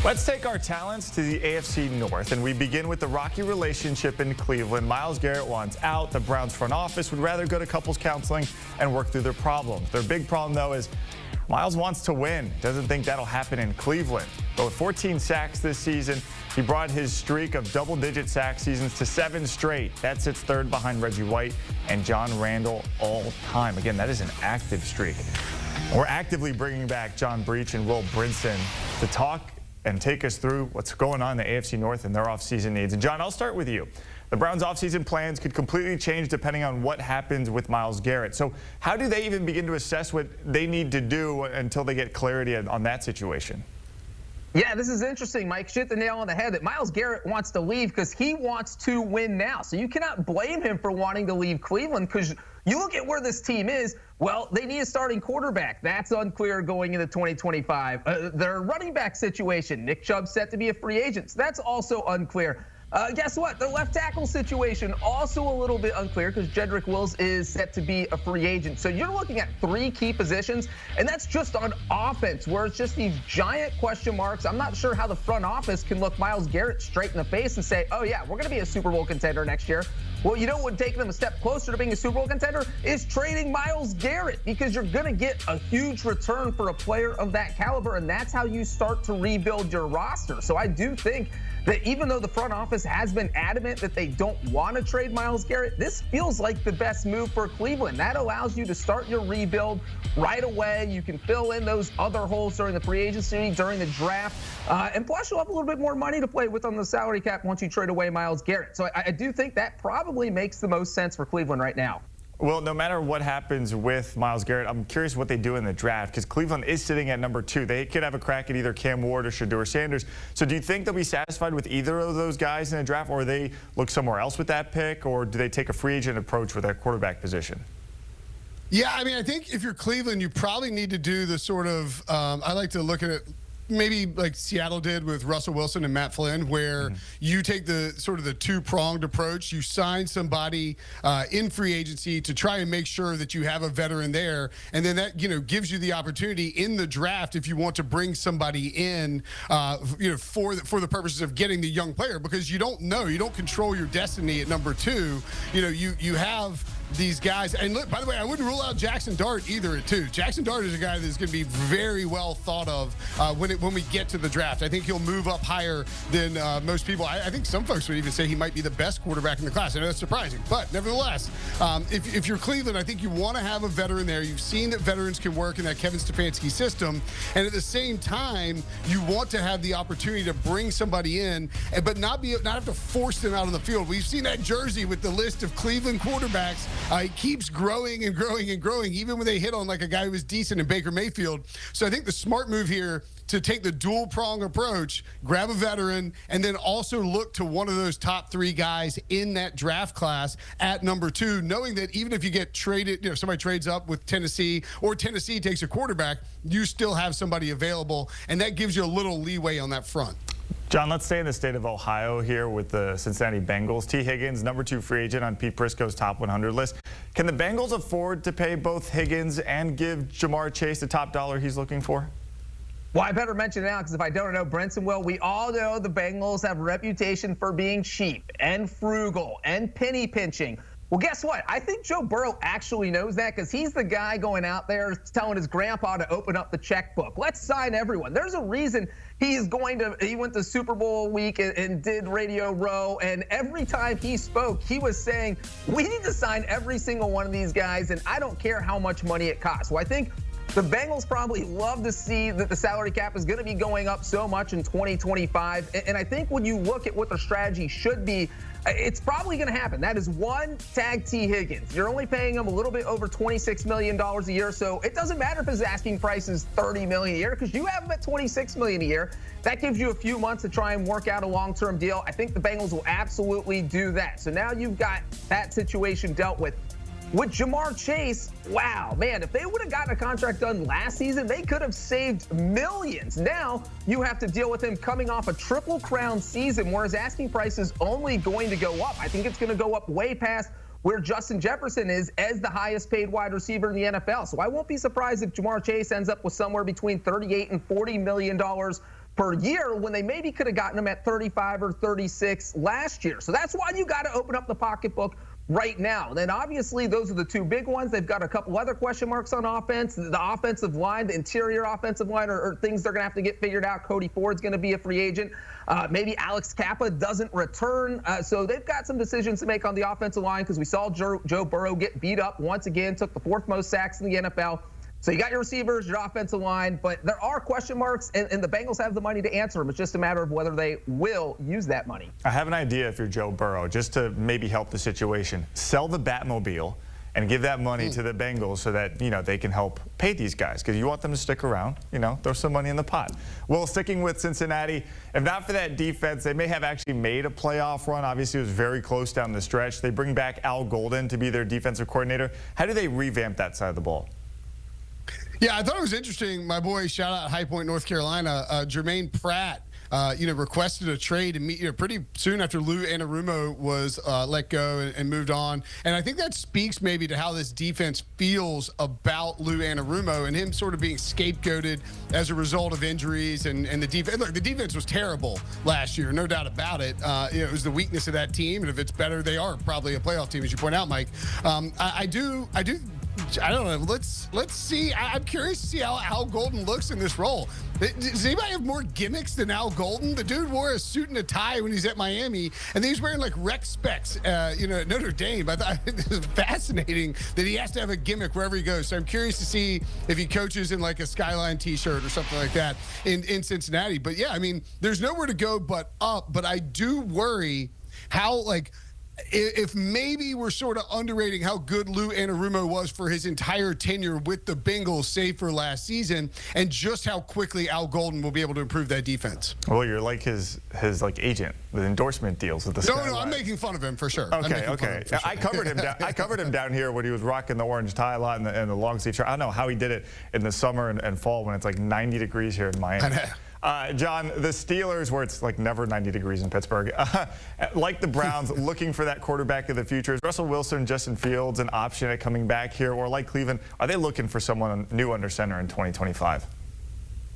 Let's take our talents to the AFC North, and we begin with the rocky relationship in Cleveland. Myles Garrett wants out. The Browns front office would rather go to couples counseling and work through their problems. Their big problem, though, is Myles wants to win. Doesn't think that'll happen in Cleveland. But with 14 sacks this season, he brought his streak of double-digit sack seasons to 7 straight. That sits third behind Reggie White and John Randall all time. Again, that is an active streak. We're actively bringing back John Breech and Will Brinson to talk and take us through what's going on in the AFC North and their offseason needs. And John, I'll start with you. The Browns' offseason plans could completely change depending on what happens with Myles Garrett. So how do they even begin to assess what they need to do until they get clarity on that situation? Yeah, this is interesting, Mike. You hit the nail on the head that Myles Garrett wants to leave because he wants to win now. So you cannot blame him for wanting to leave Cleveland because you look at where this team is. Well, they need a starting quarterback. That's unclear going into 2025. Their running back situation, Nick Chubb's set to be a free agent. So that's also unclear. Guess what? The left tackle situation, also a little bit unclear because Jedrick Wills is set to be a free agent. So you're looking at 3 key positions, and that's just on offense, where it's just these giant question marks. I'm not sure how the front office can look Myles Garrett straight in the face and say, oh, yeah, we're going to be a Super Bowl contender next year. Well, you know what would take them a step closer to being a Super Bowl contender is trading Myles Garrett, because you're going to get a huge return for a player of that caliber, and that's how you start to rebuild your roster. So I do think that even though the front office has been adamant that they don't want to trade Myles Garrett, this feels like the best move for Cleveland. That allows you to start your rebuild right away. You can fill in those other holes during the free agency, during the draft, and plus you'll have a little bit more money to play with on the salary cap once you trade away Myles Garrett. So I do think that probably makes the most sense for Cleveland right now. Well, no matter what happens with Myles Garrett, I'm curious what they do in the draft, because Cleveland is sitting at number 2. They could have a crack at either Cam Ward or Shedeur Sanders. So do you think they'll be satisfied with either of those guys in the draft, or they look somewhere else with that pick, or do they take a free agent approach with that quarterback position? Yeah, I mean, I think if you're Cleveland, you probably need to do the sort of, I like to look at it maybe like Seattle did with Russell Wilson and Matt Flynn, where you take the sort of the 2-pronged approach. You sign somebody in free agency to try and make sure that you have a veteran there, and then that gives you the opportunity in the draft if you want to bring somebody in for the purposes of getting the young player, because you don't know, you don't control your destiny at number 2. You have these guys, and look, by the way, I wouldn't rule out Jackson Dart either at 2. Jackson Dart is a guy that's going to be very well thought of when we get to the draft. I think he'll move up higher than most people. I think some folks would even say he might be the best quarterback in the class. I know that's surprising, but nevertheless, if you're Cleveland, I think you want to have a veteran there. You've seen that veterans can work in that Kevin Stefanski system, and at the same time, you want to have the opportunity to bring somebody in, but not have to force them out on the field. We've seen that jersey with the list of Cleveland quarterbacks. It keeps growing and growing and growing, even when they hit on like a guy who was decent in Baker Mayfield. So I think the smart move here to take the dual-prong approach, grab a veteran, and then also look to one of those top 3 guys in that draft class at number 2, knowing that even if you get traded, somebody trades up with Tennessee, or Tennessee takes a quarterback, you still have somebody available, and that gives you a little leeway on that front. John, let's stay in the state of Ohio here with the Cincinnati Bengals. T. Higgins, number 2 free agent on Pete Prisco's top 100 list. Can the Bengals afford to pay both Higgins and give Jamar Chase the top dollar he's looking for? Well, I better mention it now, because if I don't know, Brinson will. We all know the Bengals have a reputation for being cheap and frugal and penny pinching. Well, guess what? I think Joe Burrow actually knows that, because he's the guy going out there telling his grandpa to open up the checkbook. Let's sign everyone. There's a reason he went to Super Bowl week and did Radio Row, and every time he spoke, he was saying, we need to sign every single one of these guys, and I don't care how much money it costs. Well, I think the Bengals probably love to see that the salary cap is going to be going up so much in 2025. And I think when you look at what their strategy should be, it's probably going to happen. That is 1, tag T. Higgins. You're only paying him a little bit over $26 million a year. So it doesn't matter if his asking price is $30 million a year, because you have him at $26 million a year. That gives you a few months to try and work out a long-term deal. I think the Bengals will absolutely do that. So now you've got that situation dealt with. With Jamar Chase, wow, man, if they would have gotten a contract done last season, they could have saved millions. Now you have to deal with him coming off a Triple Crown season where his asking price is only going to go up. I think it's going to go up way past where Justin Jefferson is as the highest paid wide receiver in the NFL. So I won't be surprised if Jamar Chase ends up with somewhere between $38 and $40 million per year when they maybe could have gotten him at 35 or 36 last year. So that's why you got to open up the pocketbook right now. Then obviously those are the two big ones. They've got a couple other question marks on offense. The offensive line, the interior offensive line are things they're going to have to get figured out. Cody Ford's going to be a free agent. Maybe Alex Kappa doesn't return. So they've got some decisions to make on the offensive line because we saw Joe Burrow get beat up once again, took the 4th most sacks in the NFL. So you got your receivers, your offensive line, but there are question marks, and the Bengals have the money to answer them. It's just a matter of whether they will use that money. I have an idea if you're Joe Burrow, just to maybe help the situation. Sell the Batmobile and give that money to the Bengals so that, they can help pay these guys because you want them to stick around, throw some money in the pot. Well, sticking with Cincinnati, if not for that defense, they may have actually made a playoff run. Obviously, it was very close down the stretch. They bring back Al Golden to be their defensive coordinator. How do they revamp that side of the ball? Yeah, I thought it was interesting. My boy, shout out High Point, North Carolina, Jermaine Pratt, requested a trade and meet, pretty soon after Lou Anarumo was let go and moved on. And I think that speaks maybe to how this defense feels about Lou Anarumo and him sort of being scapegoated as a result of injuries and the defense. Look, the defense was terrible last year, no doubt about it. It was the weakness of that team, and if it's better, they are probably a playoff team, as you point out, Mike. I don't know. Let's see. I'm curious to see how Al Golden looks in this role. Does anybody have more gimmicks than Al Golden? The dude wore a suit and a tie when he's at Miami, and he's wearing like rec specs, at Notre Dame. I thought it was fascinating that he has to have a gimmick wherever he goes. So I'm curious to see if he coaches in like a Skyline T-shirt or something like that in Cincinnati. But yeah, I mean, there's nowhere to go but up. But I do worry how if maybe we're sort of underrating how good Lou Anarumo was for his entire tenure with the Bengals, save for last season, and just how quickly Al Golden will be able to improve that defense. Well, you're like his agent with endorsement deals with the Skyline. No, I'm making fun of him for sure. Okay. Sure. I covered him down here when he was rocking the orange tie a lot and the long sleeve shirt. I don't know how he did it in the summer and fall when it's like 90 degrees here in Miami. John, the Steelers, where it's like never 90 degrees in Pittsburgh, like the Browns, looking for that quarterback of the future. Is Russell Wilson, Justin Fields an option at coming back here? Or like Cleveland, are they looking for someone new under center in 2025?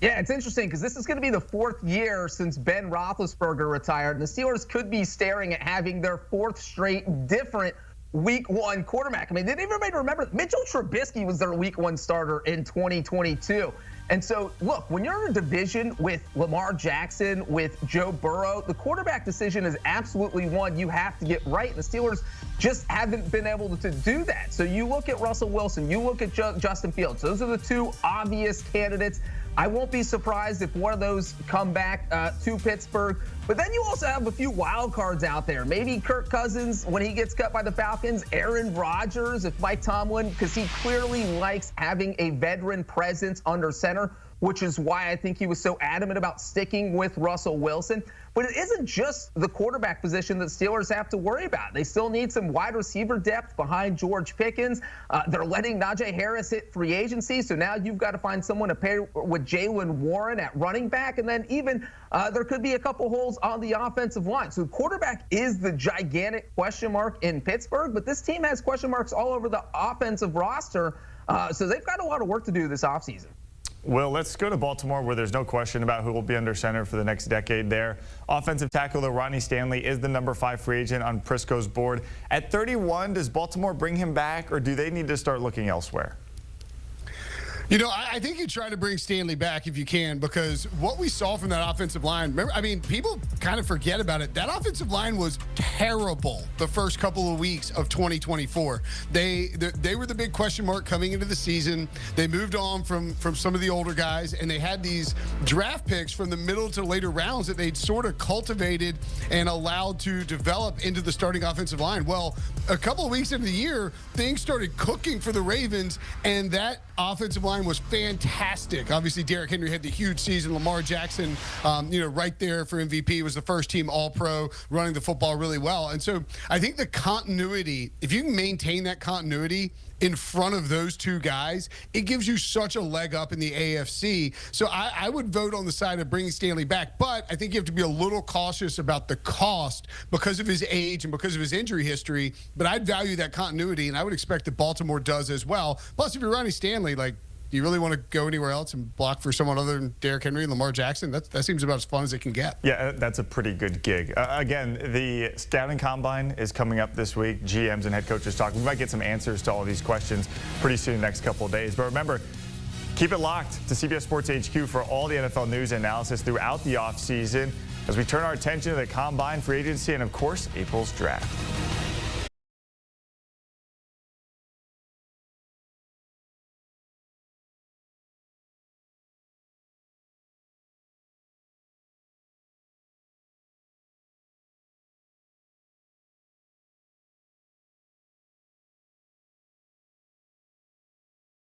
Yeah, it's interesting because this is going to be the 4th year since Ben Roethlisberger retired. And the Steelers could be staring at having their 4th straight different Week 1 quarterback. I mean, did everybody remember Mitchell Trubisky was their Week 1 starter in 2022? And so, look, when you're in a division with Lamar Jackson, with Joe Burrow, the quarterback decision is absolutely one you have to get right. And the Steelers just haven't been able to do that. So you look at Russell Wilson, you look at Justin Fields. Those are the two obvious candidates. I won't be surprised if one of those come back to Pittsburgh. But then you also have a few wild cards out there. Maybe Kirk Cousins when he gets cut by the Falcons, Aaron Rodgers, if Mike Tomlin, because he clearly likes having a veteran presence under center, which is why I think he was so adamant about sticking with Russell Wilson. But it isn't just the quarterback position that Steelers have to worry about. They still need some wide receiver depth behind George Pickens. They're letting Najee Harris hit free agency, so now you've got to find someone to pair with Jaylen Warren at running back, and then even there could be a couple holes on the offensive line. So quarterback is the gigantic question mark in Pittsburgh, but this team has question marks all over the offensive roster, so they've got a lot of work to do this offseason. Well, let's go to Baltimore, where there's no question about who will be under center for the next decade there. Offensive tackle, though, Ronnie Stanley is the number 5 free agent on Prisco's board. At 31, does Baltimore bring him back, or do they need to start looking elsewhere? I think you try to bring Stanley back if you can, because what we saw from that offensive line, remember, I mean, people kind of forget about it. That offensive line was terrible the first couple of weeks of 2024. They were the big question mark coming into the season. They moved on from some of the older guys, and they had these draft picks from the middle to later rounds that they'd sort of cultivated and allowed to develop into the starting offensive line. Well, a couple of weeks into the year, things started cooking for the Ravens, and that offensive line was fantastic. Obviously, Derrick Henry had the huge season. Lamar Jackson, right there for MVP, was the first team All-Pro, running the football really well. And so I think the continuity, if you can maintain that continuity in front of those two guys, it gives you such a leg up in the AFC. So I would vote on the side of bringing Stanley back, but I think you have to be a little cautious about the cost because of his age and because of his injury history. But I'd value that continuity, and I would expect that Baltimore does as well. Plus, if you're Ronnie Stanley, Do you really want to go anywhere else and block for someone other than Derrick Henry and Lamar Jackson? That seems about as fun as it can get. Yeah, that's a pretty good gig. Again, the scouting combine is coming up this week. GMs and head coaches talk. We might get some answers to all these questions pretty soon, next couple of days. But remember, keep it locked to CBS Sports HQ for all the NFL news and analysis throughout the offseason as we turn our attention to the combine, free agency, and, of course, April's draft.